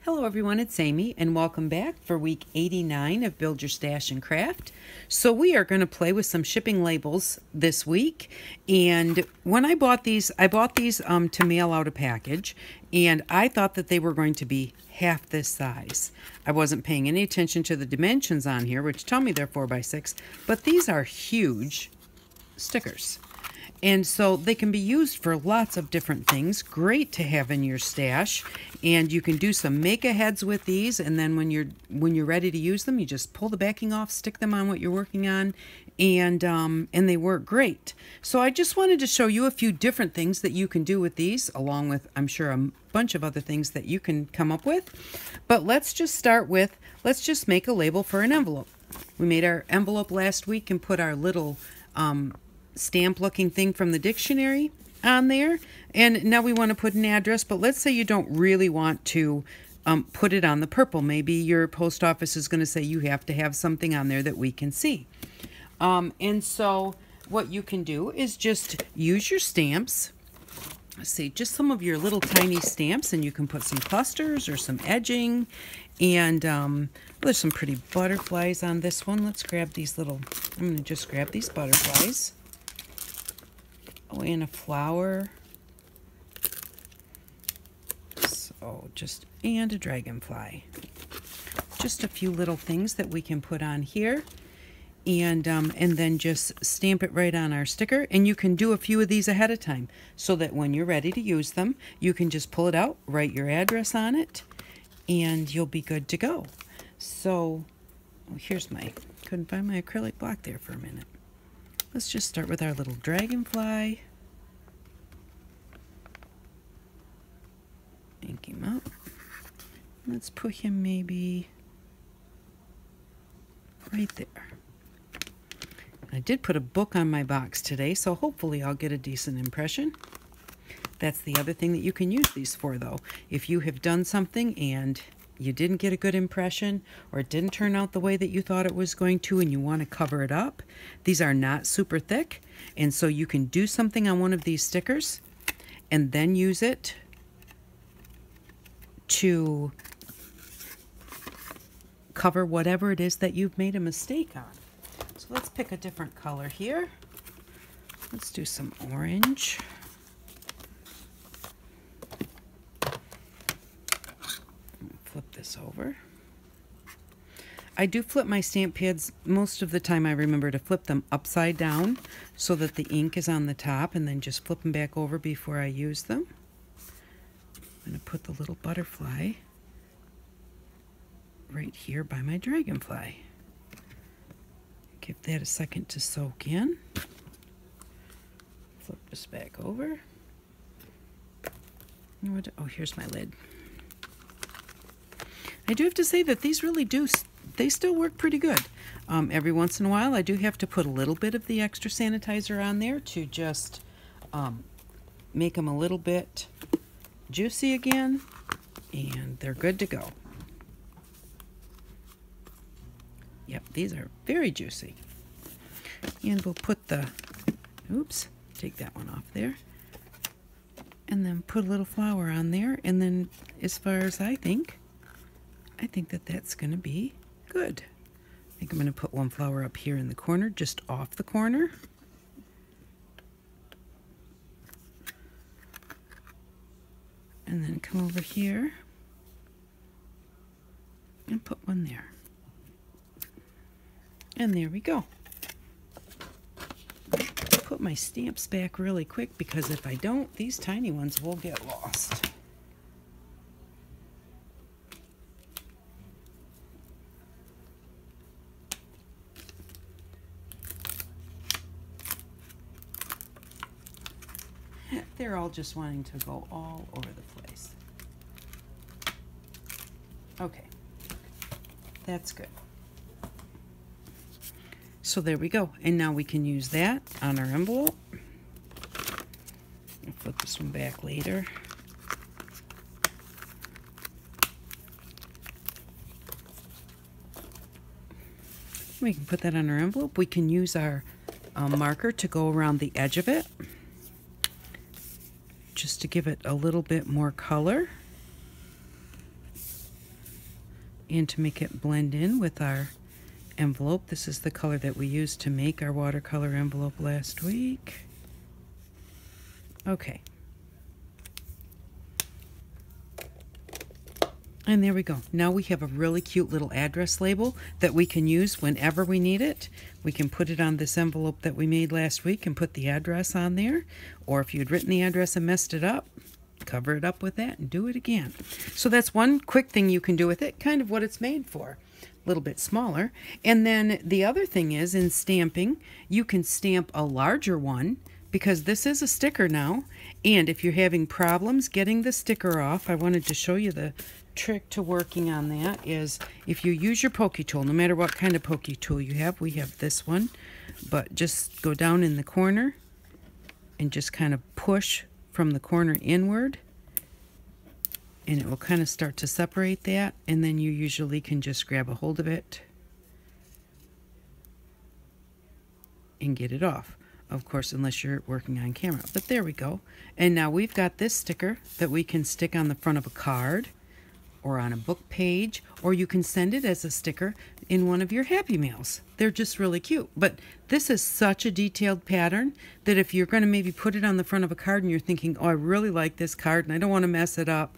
Hello everyone, it's Amy and welcome back for week 89 of Build Your Stash and Craft. So we are going to play with some shipping labels this week, and when I bought these to mail out a package, and I thought that they were going to be half this size. I wasn't paying any attention to the dimensions on here, which tell me they're 4x6, but these are huge stickers. And so they can be used for lots of different things. Great to have in your stash. And you can do some make-aheads with these, and then when you're ready to use them, you just pull the backing off, stick them on what you're working on, and they work great. So I just wanted to show you a few different things that you can do with these, along with, I'm sure, a bunch of other things that you can come up with. But let's just start with, let's just make a label for an envelope. We made our envelope last week and put our little stamp looking thing from the dictionary on there, and now we want to put an address. But let's say you don't really want to put it on the purple. Maybe your post office is going to say you have to have something on there that we can see, and so what you can do is just use your stamps. Let's see, just some of your little tiny stamps, and you can put some clusters or some edging, and there's some pretty butterflies on this one. Let's grab these little, I'm going to just grab these butterflies. Oh, and a flower. So and a dragonfly. Just a few little things that we can put on here. And then just stamp it right on our sticker. And you can do a few of these ahead of time, so that when you're ready to use them, you can just pull it out, write your address on it, and you'll be good to go. So, here's couldn't find my acrylic block there for a minute. Let's just start with our little dragonfly. Ink him up. Let's put him maybe right there. I did put a book on my box today, so hopefully I'll get a decent impression. That's the other thing that you can use these for, though. If you have done something and you didn't get a good impression, or it didn't turn out the way that you thought it was going to, and you want to cover it up, these are not super thick, and so you can do something on one of these stickers and then use it to cover whatever it is that you've made a mistake on. So let's pick a different color here. Let's do some orange. Flip this over. I do flip my stamp pads most of the time. I remember to flip them upside down so that the ink is on the top, and then just flip them back over before I use them. I'm going to put the little butterfly right here by my dragonfly. Give that a second to soak in. Flip this back over. Oh, here's my lid. I do have to say that these really they still work pretty good. Every once in a while I do have to put a little bit of the extra sanitizer on there to just make them a little bit juicy again, and they're good to go. Yep, these are very juicy. And we'll put the, oops, take that one off there, and then put a little flower on there, and then as far as I think that that's going to be good. I think I'm going to put one flower up here in the corner, just off the corner. And then come over here and put one there. And there we go. Put my stamps back really quick, because if I don't, these tiny ones will get lost. They're all just wanting to go all over the place. Okay, that's good. So there we go. And now we can use that on our envelope. I'll flip this one back later. We can put that on our envelope. We can use our marker to go around the edge of it, just to give it a little bit more color. And to make it blend in with our envelope, this is the color that we used to make our watercolor envelope last week. Okay. And there we go. Now we have a really cute little address label that we can use whenever we need it. We can put it on this envelope that we made last week and put the address on there. Or if you'd written the address and messed it up, cover it up with that and do it again. So that's one quick thing you can do with it, kind of what it's made for. A little bit smaller. And then the other thing is, in stamping, you can stamp a larger one because this is a sticker now. And if you're having problems getting the sticker off, I wanted to show you the trick to working on that is if you use your pokey tool, no matter what kind of pokey tool you have, we have this one, but just go down in the corner and just kind of push from the corner inward, and it will kind of start to separate that, and then you usually can just grab a hold of it and get it off. Of course, unless you're working on camera. But there we go. And now we've got this sticker that we can stick on the front of a card or on a book page, or you can send it as a sticker in one of your Happy Mails. They're just really cute. But this is such a detailed pattern that if you're going to maybe put it on the front of a card and you're thinking, oh, I really like this card and I don't want to mess it up,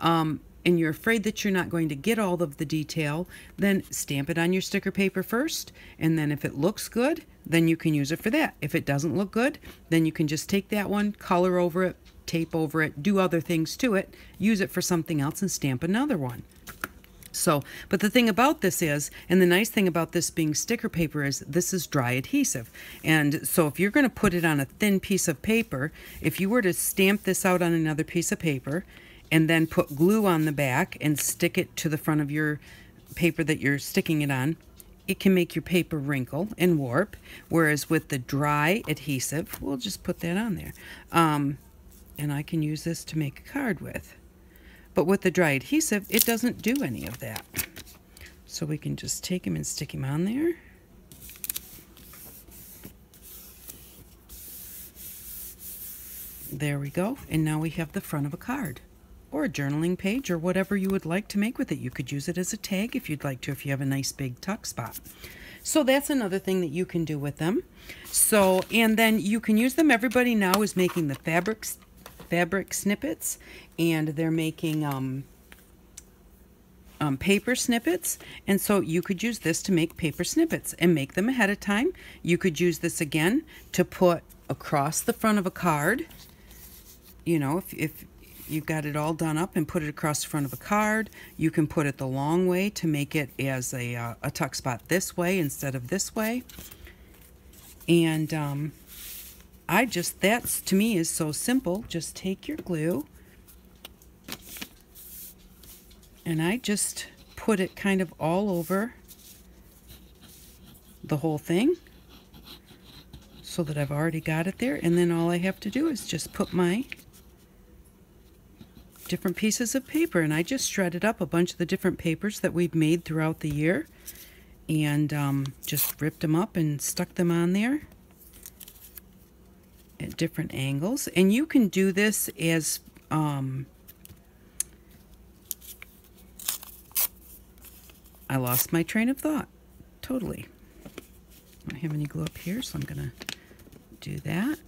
and you're afraid that you're not going to get all of the detail, then stamp it on your sticker paper first, and then if it looks good, then you can use it for that. If it doesn't look good, then you can just take that one, color over it, tape over it, do other things to it, use it for something else, and stamp another one. So, but the thing about this is, and the nice thing about this being sticker paper is this is dry adhesive. And so if you're going to put it on a thin piece of paper, if you were to stamp this out on another piece of paper and then put glue on the back and stick it to the front of your paper that you're sticking it on, it can make your paper wrinkle and warp. Whereas with the dry adhesive, we'll just put that on there. And I can use this to make a card with. But with the dry adhesive, it doesn't do any of that. So we can just take him and stick him on there. There we go. And now we have the front of a card or a journaling page or whatever you would like to make with it. You could use it as a tag if you'd like to, if you have a nice big tuck spot. So that's another thing that you can do with them. So, and then you can use them. Everybody now is making the fabric snippets, and they're making paper snippets, and so you could use this to make paper snippets and make them ahead of time. You could use this again to put across the front of a card. You know, if you've got it all done up and put it across the front of a card, you can put it the long way to make it as a tuck spot this way instead of this way. And that's to me is so simple. Just take your glue and I just put it kind of all over the whole thing so that I've already got it there. And then all I have to do is just put my different pieces of paper, and I just shredded up a bunch of the different papers that we've made throughout the year and just ripped them up and stuck them on there at different angles. And you can do this as I lost my train of thought totally. I don't have any glue up here, so I'm gonna do that.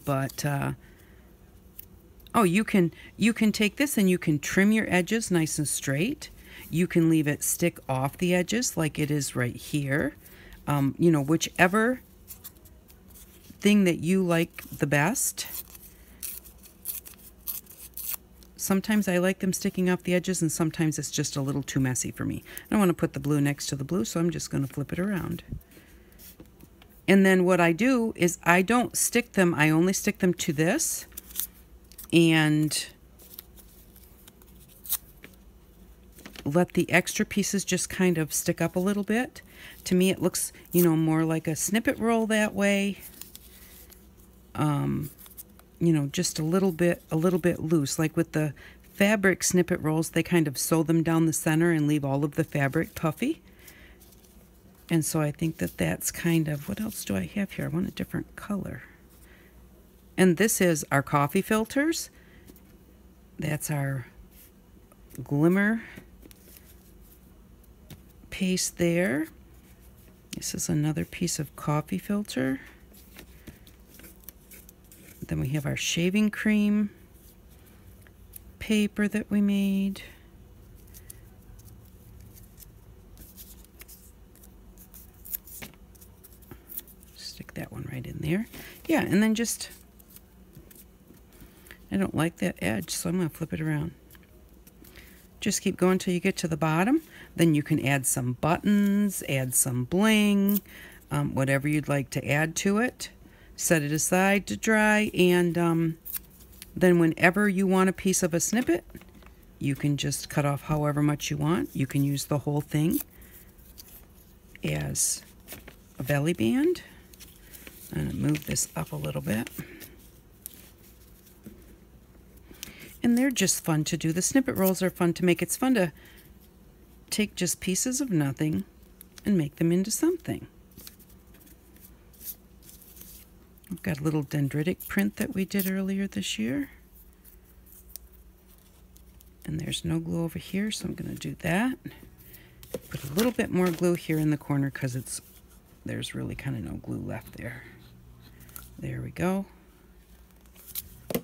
But oh, you can take this and you can trim your edges nice and straight. You can leave it stick off the edges like it is right here. You know, whichever thing that you like the best. Sometimes I like them sticking off the edges, and sometimes it's just a little too messy for me. I don't want to put the blue next to the blue, so I'm just going to flip it around. And then what I do is I don't stick them, I only stick them to this, and let the extra pieces just kind of stick up a little bit. To me it looks, you know, more like a snippet roll that way. You know, just a little bit loose. Like with the fabric snippet rolls, they kind of sew them down the center and leave all of the fabric puffy. And so I think that that's kind of, what else do I have here? I want a different color. And this is our coffee filters. That's our glimmer paste there. This is another piece of coffee filter. Then we have our shaving cream paper that we made. Stick that one right in there. Yeah, and then just, I don't like that edge, so I'm going to flip it around. Just keep going till you get to the bottom. Then you can add some buttons, add some bling, whatever you'd like to add to it. Set it aside to dry, and then whenever you want a piece of a snippet, you can just cut off however much you want. You can use the whole thing as a belly band. I'm going to move this up a little bit. And they're just fun to do. The snippet rolls are fun to make. It's fun to take just pieces of nothing and make them into something. I've got a little dendritic print that we did earlier this year. And there's no glue over here, so I'm going to do that. Put a little bit more glue here in the corner because there's really kind of no glue left there. There we go. Put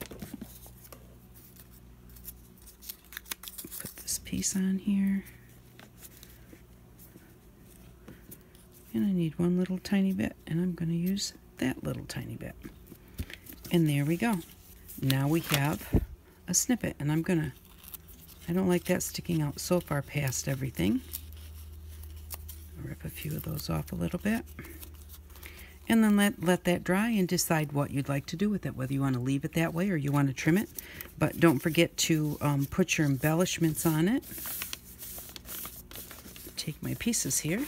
this piece on here. And I need one little tiny bit, and I'm going to use that little tiny bit. And there we go. Now we have a snippet, and I don't like that sticking out so far past everything. I'll rip a few of those off a little bit. And then let that dry and decide what you'd like to do with it, whether you want to leave it that way or you want to trim it. But don't forget to put your embellishments on it. Take my pieces here.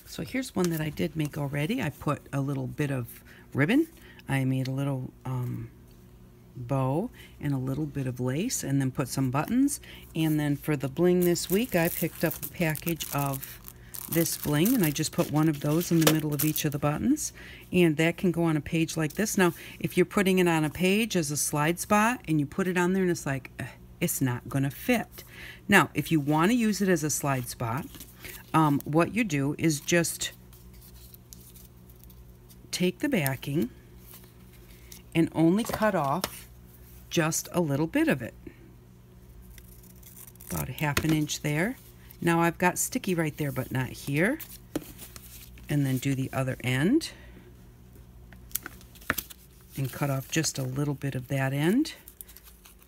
So here's one that I did make already. I put a little bit of ribbon. I made a little bow and a little bit of lace, and then put some buttons. And then for the bling this week, I picked up a package of this bling, and I just put one of those in the middle of each of the buttons, and that can go on a page like this. Now if you're putting it on a page as a slide spot and you put it on there and it's like it's not gonna fit. Now if you want to use it as a slide spot, what you do is just take the backing and only cut off just a little bit of it, about a ½ inch there. Now I've got sticky right there, but not here. And then do the other end and cut off just a little bit of that end.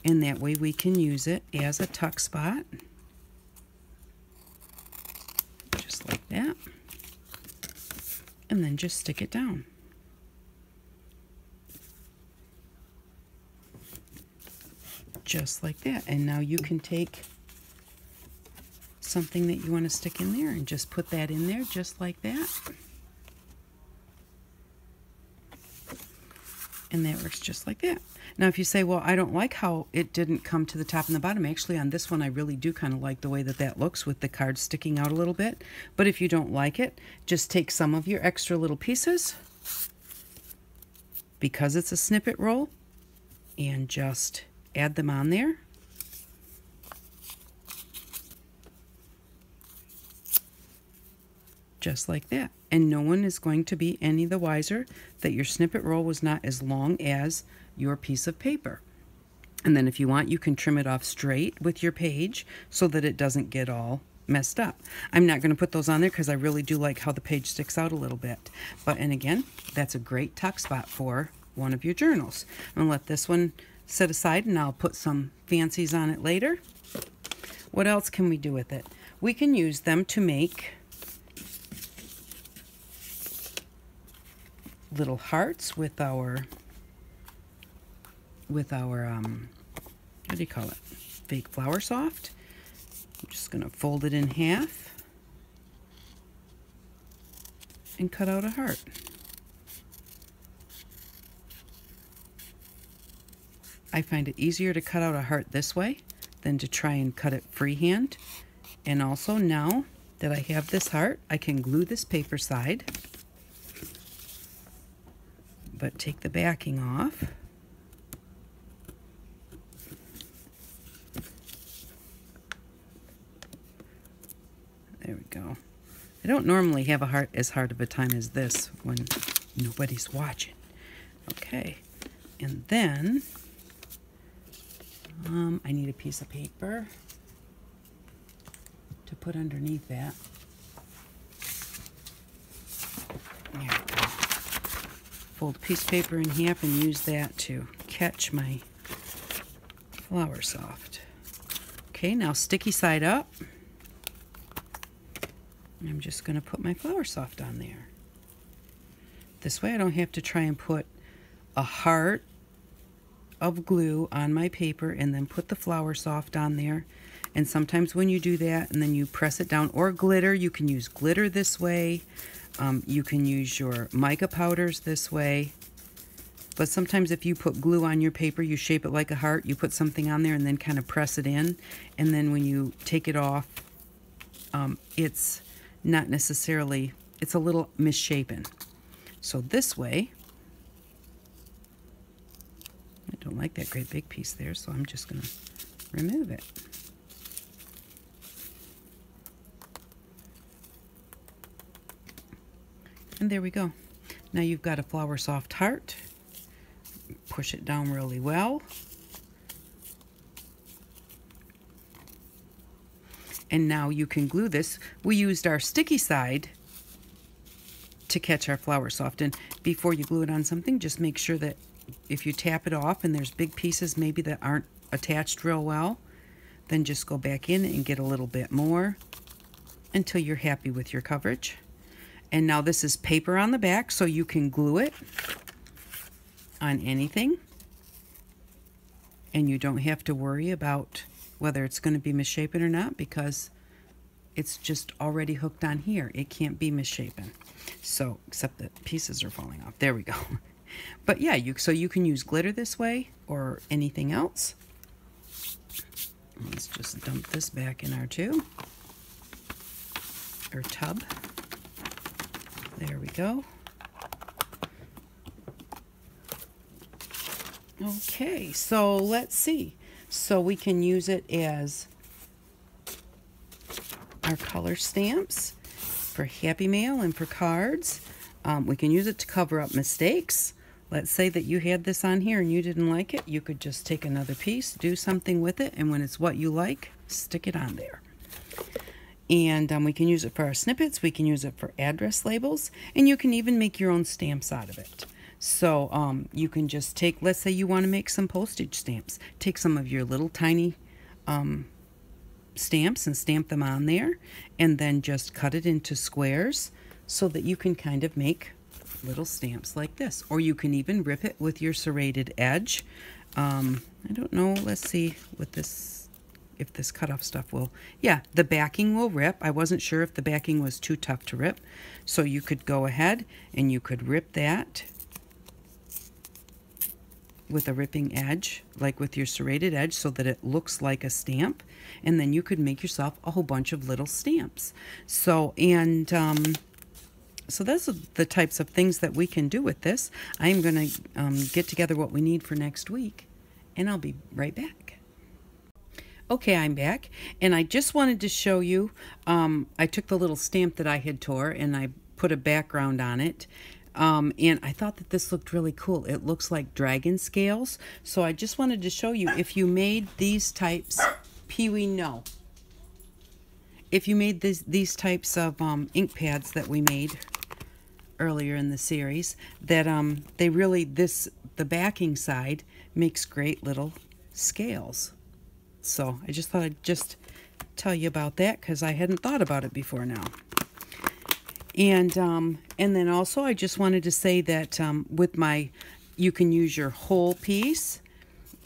And that way we can use it as a tuck spot. Just like that. And then just stick it down. Just like that. And now you can take something that you want to stick in there and just put that in there just like that. And that works just like that. Now if you say, well, I don't like how it didn't come to the top and the bottom, actually on this one I really do kind of like the way that that looks with the card sticking out a little bit. But if you don't like it, just take some of your extra little pieces, because it's a snippet roll, and just add them on there. Just like that. And no one is going to be any the wiser that your snippet roll was not as long as your piece of paper. And then if you want, you can trim it off straight with your page so that it doesn't get all messed up. I'm not going to put those on there because I really do like how the page sticks out a little bit. And again, that's a great tuck spot for one of your journals. I'm going to let this one set aside, and I'll put some fancies on it later. What else can we do with it? We can use them to make little hearts with our what do you call it, fake flour soft. I'm just going to fold it in half and cut out a heart. I find it easier to cut out a heart this way than to try and cut it freehand. And also now that I have this heart, I can glue this paper side, but take the backing off There we go. I don't normally have as hard of a time as this when nobody's watching. Okay, and then I need a piece of paper to put underneath that. There we go. Fold a piece of paper in half and use that to catch my Flour Soft. Okay, now sticky side up. I'm just going to put my Flour Soft on there. This way I don't have to try and put a heart of glue on my paper and then put the Flour Soft on there. And sometimes when you do that and then you press it down, or glitter, you can use glitter this way. You can use your mica powders this way. But sometimes if you put glue on your paper, you shape it like a heart, you put something on there and then kind of press it in. And then when you take it off, it's not necessarily, it's a little misshapen. So this way, I don't like that great big piece there, so I'm just going to remove it. And there we go. Now you've got a Flour Soft heart. Push it down really well. And now you can glue this. We used our sticky side to catch our Flour Soft. And before you glue it on something, just make sure that if you tap it off and there's big pieces maybe that aren't attached real well, then just go back in and get a little bit more until you're happy with your coverage. And now this is paper on the back, so you can glue it on anything. And you don't have to worry about whether it's going to be misshapen or not, because it's just already hooked on here. It can't be misshapen. So, except that pieces are falling off. There we go. But yeah, so you can use glitter this way or anything else. Let's just dump this back in our tube or tub. There we go. Okay, so let's see. So we can use it as our color stamps for Happy Mail and for cards. We can use it to cover up mistakes. Let's say that you had this on here and you didn't like it. You could just take another piece, do something with it, and when it's what you like, stick it on there. And we can use it for our snippets. We can use it for address labels. And you can even make your own stamps out of it. So you can just take, let's say you want to make some postage stamps. Take some of your little tiny stamps and stamp them on there. And then just cut it into squares so that you can kind of make little stamps like this. Or you can even rip it with your serrated edge. I don't know, let's see with this, if this cutoff stuff will, yeah, the backing will rip. I wasn't sure if the backing was too tough to rip. So you could go ahead and you could rip that with a ripping edge, like with your serrated edge, so that it looks like a stamp. And then you could make yourself a whole bunch of little stamps. So, and so those are the types of things that we can do with this. I am going to get together what we need for next week, and I'll be right back. Okay, I'm back, and I just wanted to show you, I took the little stamp that I had tore, and I put a background on it. And I thought that this looked really cool. It looks like dragon scales. So I just wanted to show you, if you made these types, Pee-wee, no. If you made these types of ink pads that we made earlier in the series, that they really, the backing side makes great little scales. So I just thought I'd just tell you about that, because I hadn't thought about it before now. And then also I just wanted to say that with you can use your whole piece,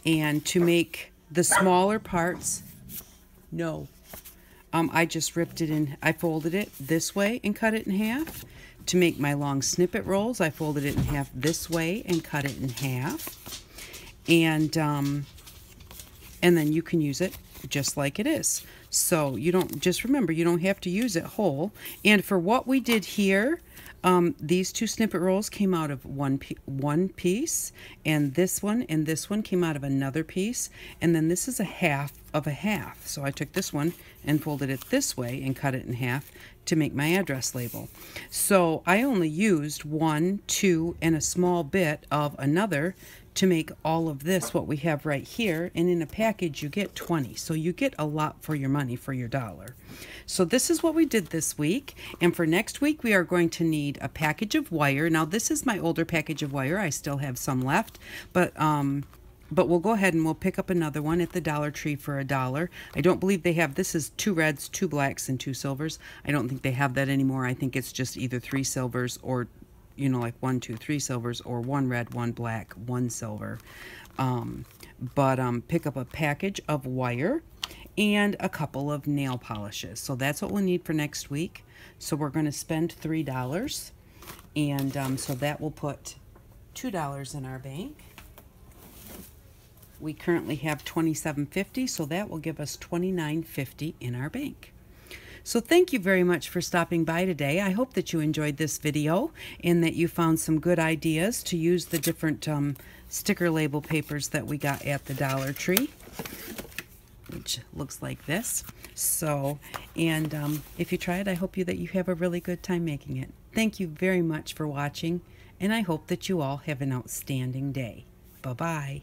and to make the smaller parts, no. I just ripped it in, I folded it this way and cut it in half. To make my long snippet rolls, I folded it in half this way and cut it in half. And then you can use it just like it is. So you don't, just remember, you don't have to use it whole. And for what we did here, these two snippet rolls came out of one piece, and this one came out of another piece, and then this is a half of a half. So I took this one and folded it this way and cut it in half to make my address label. So I only used 1, 2, and a small bit of another to make all of this what we have right here, and in a package you get 20, so you get a lot for your money, for your dollar. So this is what we did this week, and for next week we are going to need a package of wire. Now this is my older package of wire, I still have some left, but we'll go ahead and we'll pick up another one at the Dollar Tree for $1. I don't believe they have, this is 2 reds, 2 blacks, and 2 silvers. I don't think they have that anymore. I think it's just either 3 silvers or, you know, like 1, 2, 3 silvers, or 1 red, 1 black, 1 silver. Pick up a package of wire and a couple of nail polishes. So that's what we'll need for next week. So we're going to spend $3, and so that will put $2 in our bank. We currently have $27.50, so that will give us $29.50 in our bank. So thank you very much for stopping by today. I hope that you enjoyed this video and that you found some good ideas to use the different sticker label papers that we got at the Dollar Tree, which looks like this. So, and if you try it, I hope that you have a really good time making it. Thank you very much for watching, and I hope that you all have an outstanding day. Bye-bye.